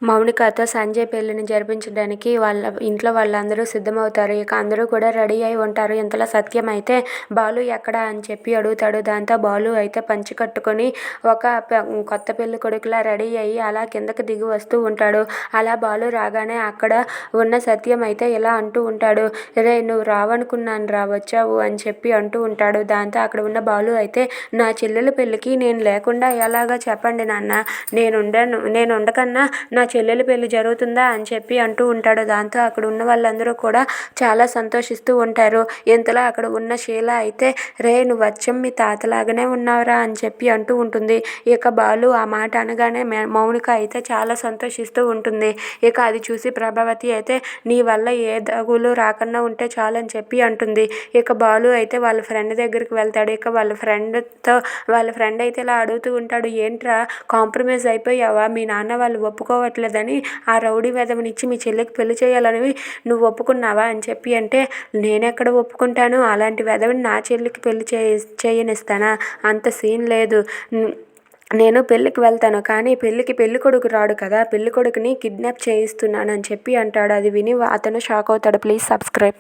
మౌనికతో సంజయ్ పెళ్ళిని జరిపించడానికి వాళ్ళ ఇంట్లో వాళ్ళందరూ సిద్ధమవుతారు. ఇక అందరూ కూడా రెడీ అయి ఉంటారు. ఇంతలో సత్యం అయితే బాలు ఎక్కడా అని చెప్పి అడుగుతాడు. దాంతో బాలు అయితే పంచె కట్టుకొని ఒక కొత్త పెళ్లి కొడుకులా రెడీ అయ్యి అలా కిందకి దిగి వస్తూ ఉంటాడు. అలా బాలు రాగానే అక్కడ ఉన్న సత్యం అయితే ఇలా అంటూ ఉంటాడు, రే నువ్వు రావనుకున్నాను రా వచ్చావు అని చెప్పి అంటూ ఉంటాడు. దాంతో అక్కడ ఉన్న బాలు అయితే నా చెల్లెల పెళ్ళికి నేను లేకుండా ఎలాగా చెప్పండి నాన్న, నేను ఉండకన్నా నా చెల్లెలి పెళ్లి జరుగుతుందా అని చెప్పి అంటూ ఉంటాడు. దాంతో అక్కడ ఉన్న వాళ్ళందరూ కూడా చాలా సంతోషిస్తూ ఉంటారు. ఇంతలో అక్కడ ఉన్న షీల అయితే రే నువ్వు వచ్చం మీ తాతలాగానే ఉన్నావురా అని చెప్పి అంటూ ఉంటుంది. ఇక బాలు ఆ మాట అనగానే మౌనిక అయితే చాలా సంతోషిస్తూ ఉంటుంది. ఇక అది చూసి ప్రభావతి అయితే నీ వల్ల ఏ దగులు రాకుండా ఉంటే చాలని చెప్పి అంటుంది. ఇక బాలు అయితే వాళ్ళ ఫ్రెండ్ దగ్గరికి వెళ్తాడు. ఇక వాళ్ళ ఫ్రెండ్ అయితే ఇలా అడుగుతూ ఉంటాడు, ఏంట్రా కాంప్రమైజ్ అయిపోయావా, మీ నాన్న వాళ్ళు ఒప్పుకోవట్లేదని ఆ రౌడీ వెధవనిచ్చి మీ చెల్లికి పెళ్లి చేయాలని నువ్వు ఒప్పుకున్నావా అని చెప్పి అంటే, నేనెక్కడ ఒప్పుకుంటాను, అలాంటి వెధవని నా చెల్లికి పెళ్లి చేయనిస్తానా, అంత సీన్ లేదు, నేను పెళ్ళికి వెళ్తాను కానీ పెళ్ళికి పెళ్లి కొడుకు రాడు కదా, పెళ్లి కొడుకుని కిడ్నాప్ చేయిస్తున్నాను అని చెప్పి అంటాడు. అది విని అతను షాక్ అవుతాడు. Please subscribe.